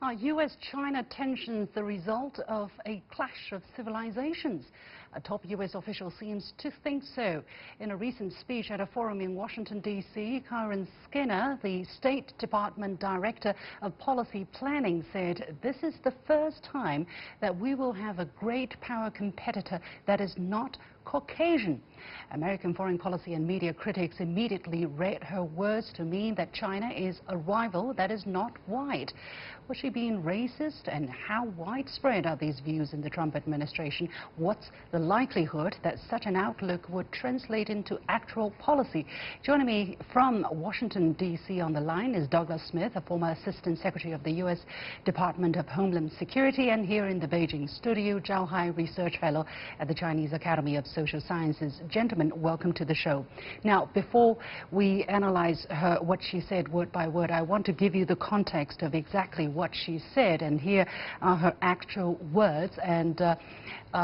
Are U.S.-China tensions the result of a clash of civilizations? A top U.S. official seems to think so. In a recent speech at a forum in Washington, D.C., Karen Skinner, the State Department Director of Policy Planning, said this is the first time that we will have a great power competitor that is not Caucasian. American foreign policy and media critics immediately read her words to mean that China is a rival that is not white. Was she being racist? And how widespread are these views in the Trump administration? What's the likelihood that such an outlook would translate into actual policy? Joining me from Washington, D.C. on the line is Douglas Smith, a former Assistant Secretary of the U.S. Department of Homeland Security, and here in the Beijing studio, Zhao Hai, Research Fellow at the Chinese Academy of Social Sciences. Gentlemen, welcome to the show. Now, before we analyze what she said word by word, I want to give you the context of exactly what she said, and here are her actual words. And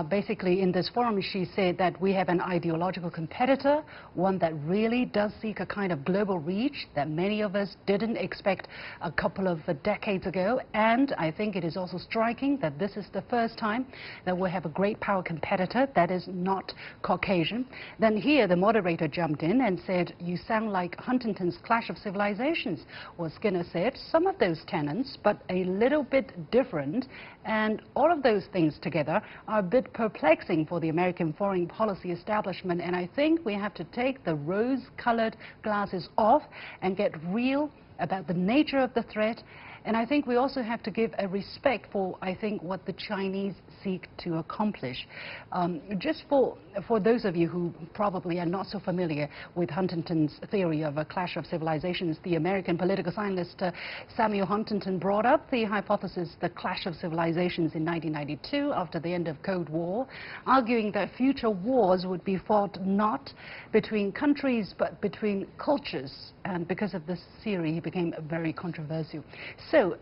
basically in this forum she said that we have an ideological competitor, one that really does seek a kind of global reach that many of us didn't expect a couple of decades ago. And I think it is also striking that this is the first time that we have a great power competitor that is not Caucasian. Then here the moderator jumped in and said, you sound like Huntington's Clash of Civilizations. Well, Skinner said some of those tenets, but a little bit different, and all of those things together are a bit perplexing for the American foreign policy establishment. And I think we have to take the rose-colored glasses off and get real about the nature of the threat. And I think we also have to give a respect for, I think, what the Chinese seek to accomplish. Just for those of you who probably are not so familiar with Huntington's theory of a clash of civilizations, the American political scientist Samuel Huntington brought up the hypothesis, the clash of civilizations, in 1992 after the end of Cold War, arguing that future wars would be fought not between countries but between cultures. And because of this theory, he became very controversial. So,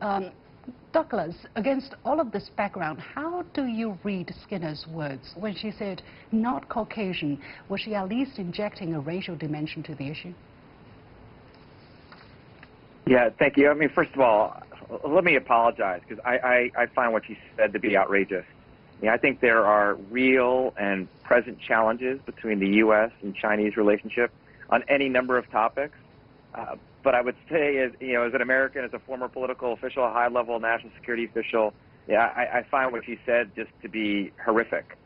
Douglas, against all of this background, how do you read Skinner's words when she said not Caucasian? Was she at least injecting a racial dimension to the issue? Yeah, thank you. I mean, first of all, let me apologize, because I find what she said to be outrageous. I think there are real and present challenges between the U.S. and Chinese relationship on any number of topics. But I would say, as an American, as a former political official, a high-level national security official, I find what she said just to be horrific.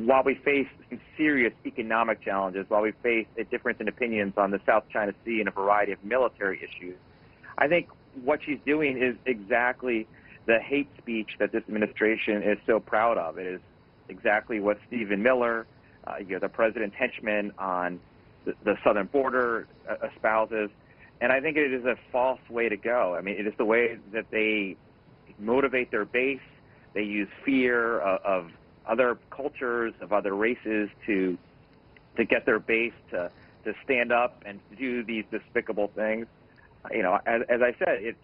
While we face some serious economic challenges, while we face a difference in opinions on the South China Sea and a variety of military issues, I think what she's doing is exactly the hate speech that this administration is so proud of. It is exactly what Stephen Miller, the president's henchman on the southern border, espouses. And I think it is a false way to go. I mean, it is the way that they motivate their base. They use fear of other cultures, of other races to get their base to stand up and do these despicable things. As I said,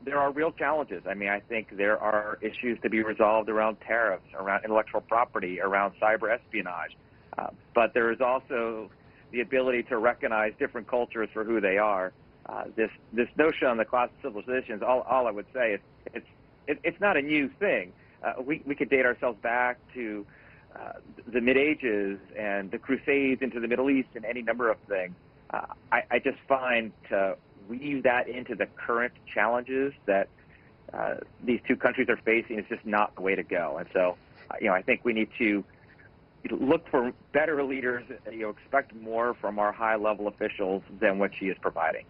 there are real challenges. I mean, I think there are issues to be resolved around tariffs, around intellectual property, around cyber espionage. But there is also the ability to recognize different cultures for who they are. This notion on the clash of civilizations, all I would say is it's not a new thing. We could date ourselves back to the mid-ages and the Crusades into the Middle East and any number of things. I just find to weave that into the current challenges that these two countries are facing is just not the way to go. And so, I think we need to look for better leaders, expect more from our high-level officials than what she is providing.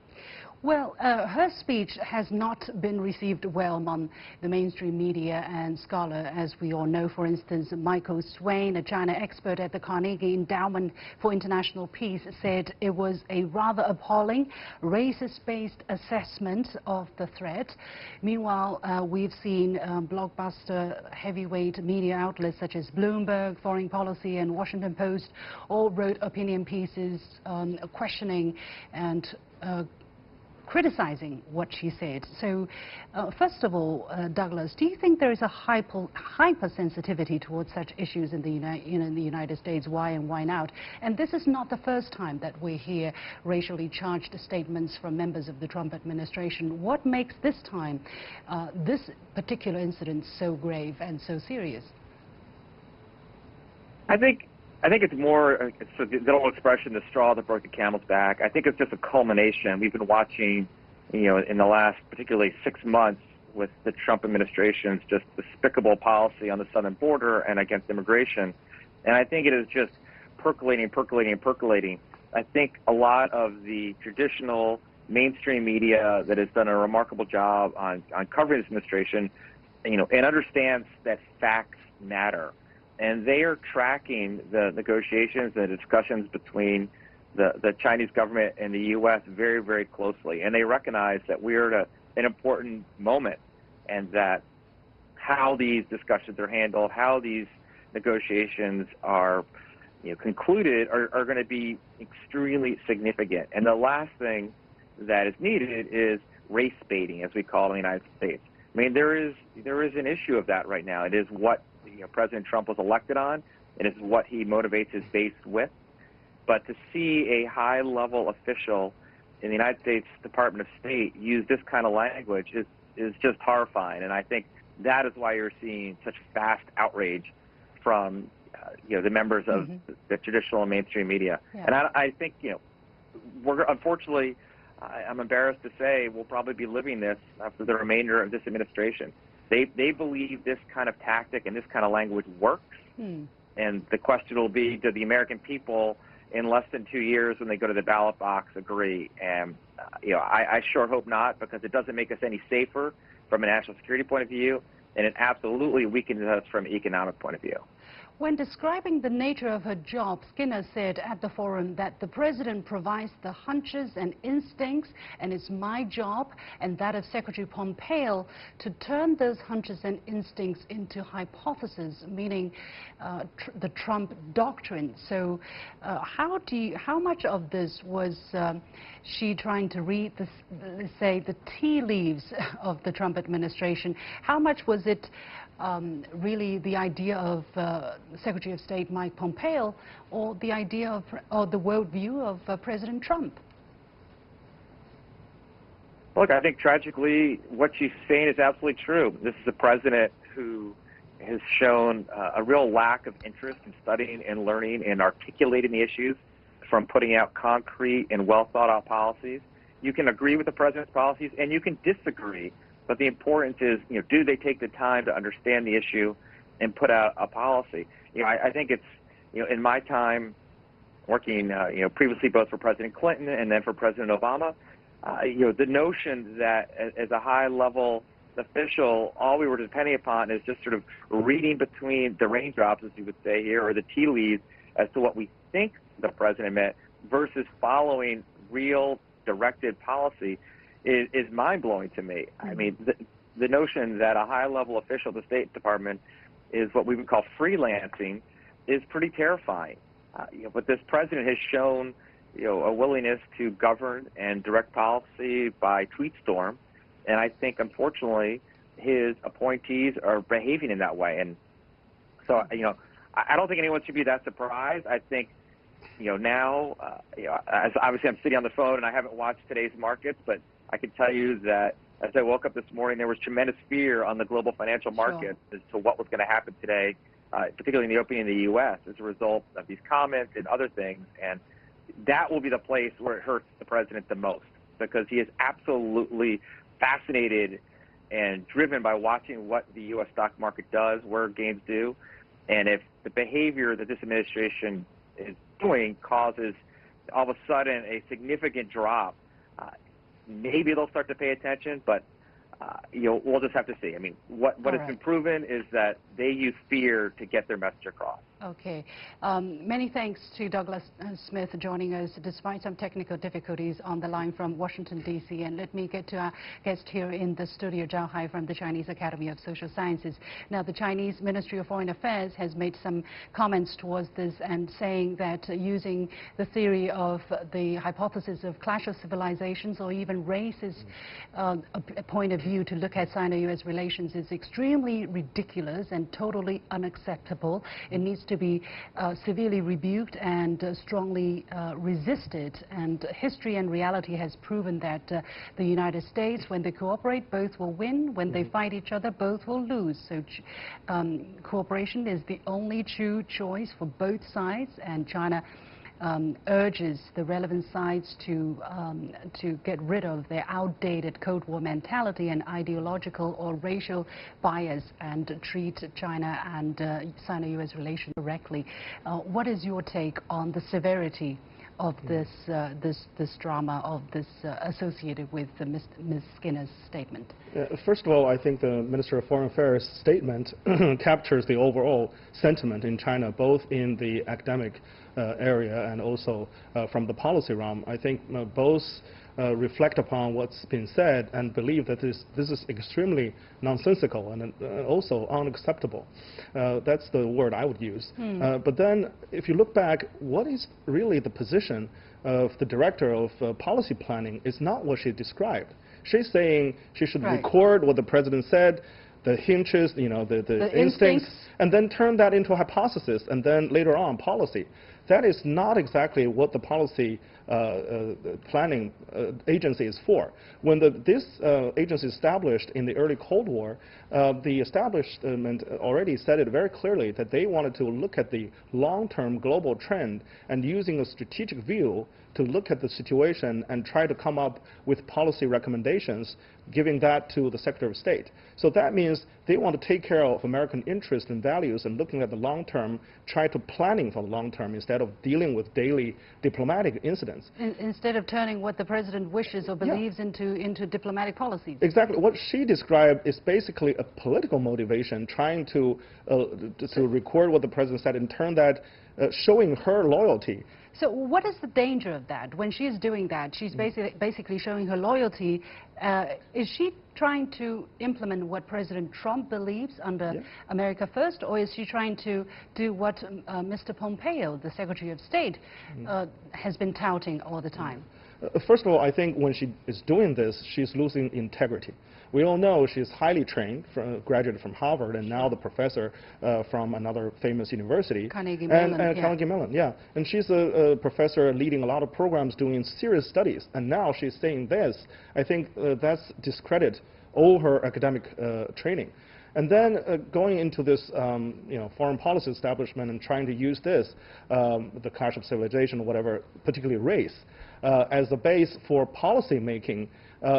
Well, her speech has not been received well among the mainstream media and scholar, as we all know. For instance, Michael Swain, a China expert at the Carnegie Endowment for International Peace, said it was a rather appalling, racist-based assessment of the threat. Meanwhile, we've seen blockbuster heavyweight media outlets such as Bloomberg, Foreign Policy, and Washington Post all wrote opinion pieces questioning and criticizing what she said. So, first of all, Douglas, do you think there is a hypersensitivity towards such issues in the United States? Why and why not? And this is not the first time that we hear racially charged statements from members of the Trump administration. What makes this time, this particular incident, so grave and so serious? I think it's more the old expression, the straw that broke the camel's back. I think it's just a culmination. We've been watching, in the last particularly 6 months with the Trump administration's just despicable policy on the southern border and against immigration. And I think it is just percolating. I think a lot of the traditional mainstream media that has done a remarkable job on covering this administration, and understands that facts matter. And they are tracking the negotiations and the discussions between the Chinese government and the U.S. very, very closely. And they recognize that we're at an important moment, and that how these discussions are handled, how these negotiations are concluded are going to be extremely significant. And the last thing that is needed is race baiting, as we call it in the United States. I mean, there is an issue of that right now. It is what President Trump was elected on. It is what he motivates his base with. But to see a high-level official in the United States Department of State use this kind of language is just horrifying. And I think that is why you're seeing such fast outrage from the members of the traditional and mainstream media. Yeah. And I think we're unfortunately, I'm embarrassed to say, we'll probably be living this for the remainder of this administration. They believe this kind of tactic and this kind of language works. And the question will be, do the American people in less than 2 years when they go to the ballot box agree? And I sure hope not, because it doesn't make us any safer from a national security point of view, and it absolutely weakens us from an economic point of view. When describing the nature of her job, Skinner said at the forum that the president provides the hunches and instincts, and it's my job and that of Secretary Pompeo to turn those hunches and instincts into hypotheses, meaning the Trump doctrine. So how much of this was she trying to read, let's say, the tea leaves of the Trump administration? How much was it really the idea of Secretary of State Mike Pompeo, or the idea of, or the worldview of President Trump? Look, I think tragically what she's saying is absolutely true. This is a president who has shown a real lack of interest in studying and learning and articulating the issues, from putting out concrete and well thought out policies. You can agree with the president's policies and you can disagree. But the importance is, do they take the time to understand the issue and put out a policy? I think it's, in my time working, previously both for President Clinton and then for President Obama, the notion that as a high-level official, all we were depending upon is just sort of reading between the raindrops, as you would say here, or the tea leaves, as to what we think the president meant, versus following real directed policy is mind-blowing to me. I mean, the notion that a high-level official of the State Department is what we would call freelancing is pretty terrifying. But this president has shown, a willingness to govern and direct policy by tweet storm, and I think, unfortunately, his appointees are behaving in that way. And so, I don't think anyone should be that surprised. I think, now, as obviously I'm sitting on the phone and I haven't watched today's markets, but I can tell you that as I woke up this morning, there was tremendous fear on the global financial markets as to what was going to happen today, particularly in the opening in the U.S. as a result of these comments and other things. And that will be the place where it hurts the president the most, because he is absolutely fascinated and driven by watching what the U.S. stock market does, where gains do. And if the behavior that this administration is doing causes all of a sudden a significant drop, maybe they'll start to pay attention, but we'll just have to see. I mean, what has been proven is that they use fear to get their message across. Okay. Many thanks to Douglas Smith joining us despite some technical difficulties on the line from Washington, D.C. And let me get to our guest here in the studio, Zhao Hai from the Chinese Academy of Social Sciences. Now, the Chinese Ministry of Foreign Affairs has made some comments towards this and saying that using the theory of the hypothesis of clash of civilizations or even racist a point of view to look at China-U.S. relations is extremely ridiculous and totally unacceptable. It needs to be severely rebuked and strongly resisted. And history and reality has proven that the United States, when they cooperate, both will win. When they fight each other, both will lose. So cooperation is the only true choice for both sides, and China urges the relevant sides to get rid of their outdated Cold War mentality and ideological or racial bias and treat China and Sino-U.S. relations directly. What is your take on the severity of this drama, of this associated with Ms. Skinner's statement? First of all, I think the Minister of Foreign Affairs statement captures the overall sentiment in China, both in the academic area and also from the policy realm. I think both reflect upon what's been said and believe that this is extremely nonsensical and also unacceptable. That's the word I would use. But then, if you look back, what is really the position of the director of policy planning is not what she described. She's saying she should record what the president said, the hinges, you know, the instincts, and then turn that into a hypothesis, and then later on policy. That is not exactly what the policy planning agency is for. When this agency established in the early Cold War, the establishment already said it very clearly that they wanted to look at the long-term global trend and using a strategic view to look at the situation and try to come up with policy recommendations, giving that to the Secretary of State. So that means they want to take care of American interests and values and looking at the long term, try to planning for the long term instead of dealing with daily diplomatic incidents. Instead of turning what the president wishes or believes into diplomatic policies. Exactly. What she described is basically a political motivation, trying to record what the president said and turn that, showing her loyalty. So what is the danger of that? When she is doing that, she's basically showing her loyalty. Is she trying to implement what President Trump believes under America First, or is she trying to do what Mr. Pompeo, the Secretary of State, has been touting all the time? First of all, I think when she is doing this, she's losing integrity. We all know she's highly trained, graduated from Harvard, and now the professor from another famous university. Carnegie Mellon. Carnegie Mellon, yeah. And she's a professor leading a lot of programs doing serious studies. And now she's saying this. I think that's discredit all her academic training. And then going into this foreign policy establishment and trying to use this, the clash of civilization or whatever, particularly race, as a base for policy making,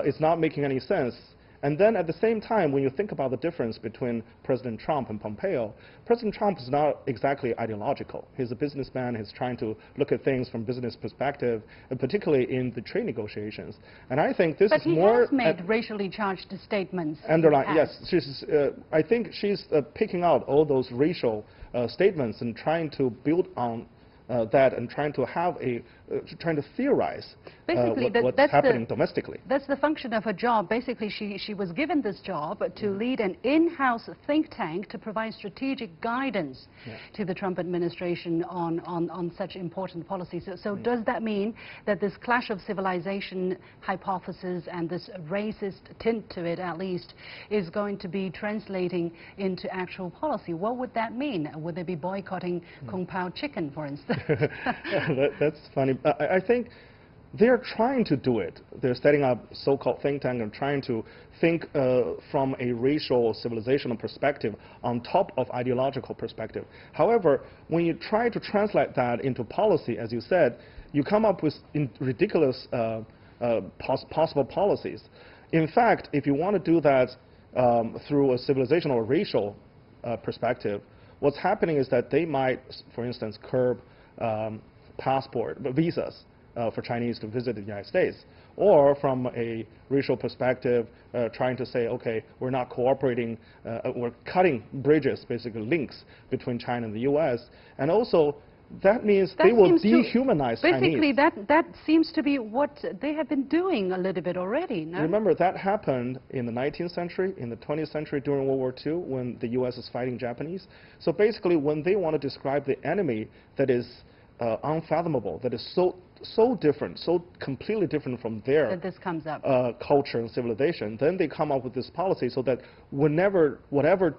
is not making any sense. And then at the same time, when you think about the difference between President Trump and Pompeo, President Trump is not exactly ideological. He's a businessman. He's trying to look at things from business perspective, and particularly in the trade negotiations. And I think this is more... But he has made racially charged statements. Yes. I think she's picking out all those racial statements and trying to build on that and trying to have trying to theorize what's happening domestically. That's the function of her job. Basically, she was given this job to lead an in-house think tank to provide strategic guidance to the Trump administration on such important policies. So does that mean that this clash of civilization hypothesis and this racist tint to it, at least, is going to be translating into actual policy? What would that mean? Would they be boycotting Kung Pao chicken, for instance? That's funny. I think they're trying to do it. They're setting up so-called think tank and trying to think from a racial civilizational perspective on top of ideological perspective. However, when you try to translate that into policy, as you said, you come up with ridiculous possible policies. In fact, if you want to do that through a civilizational or racial perspective, what's happening is that they might, for instance, curb visas for Chinese to visit the United States, or from a racial perspective, trying to say, okay, we're not cooperating, we're cutting bridges, basically links between China and the U.S., and also that means they will dehumanize Chinese. Basically, that seems to be what they have been doing a little bit already, no? Remember, that happened in the 19th century, in the 20th century during World War II, when the U.S. is fighting Japanese. So basically, when they want to describe the enemy that is unfathomable, that is so different, so completely different from their that this comes up. Culture and civilization, then they come up with this policy so that whatever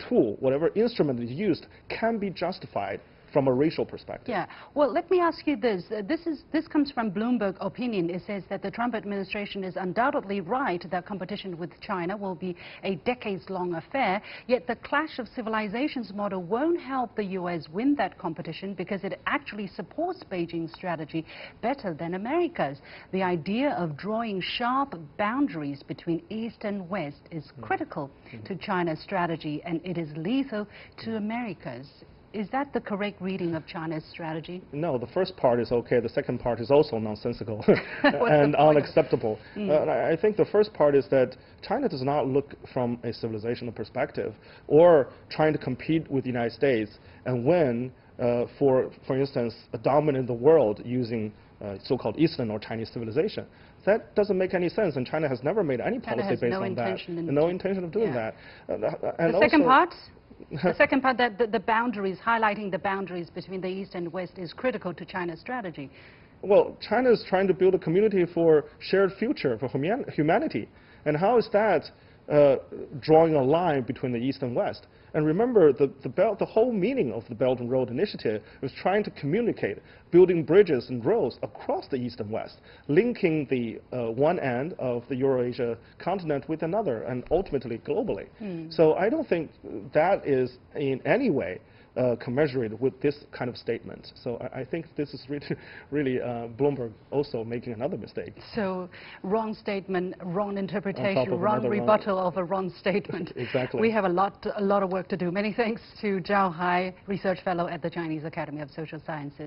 tool, whatever instrument is used can be justified from a racial perspective. Yeah. Well, let me ask you this. This comes from Bloomberg Opinion. It says that the Trump administration is undoubtedly right that competition with China will be a decades-long affair, yet the clash of civilizations model won't help the U.S. win that competition because it actually supports Beijing's strategy better than America's. The idea of drawing sharp boundaries between East and West is critical to China's strategy, and it is lethal to America's. Is that the correct reading of China's strategy? No, the first part is okay. The second part is also nonsensical and unacceptable. I think the first part is that China does not look from a civilizational perspective or trying to compete with the United States and win, for instance, dominate the world using so-called Eastern or Chinese civilization. That doesn't make any sense, and China has never made any policy based on that. No intention of doing that. The second part? The second part, that the boundaries, highlighting the boundaries between the East and West is critical to China's strategy. Well, China is trying to build a community for shared future, for humanity. And how is that drawing a line between the East and West? And remember, the whole meaning of the Belt and Road Initiative was trying to communicate, building bridges and roads across the East and West, linking the one end of the Eurasia continent with another, and ultimately globally. So I don't think that is in any way commensurate with this kind of statement. So I think this is really Bloomberg also making another mistake. So wrong statement, wrong interpretation, wrong rebuttal of a wrong statement. Exactly. We have a lot of work to do. Many thanks to Zhao Hai, Research Fellow at the Chinese Academy of Social Sciences.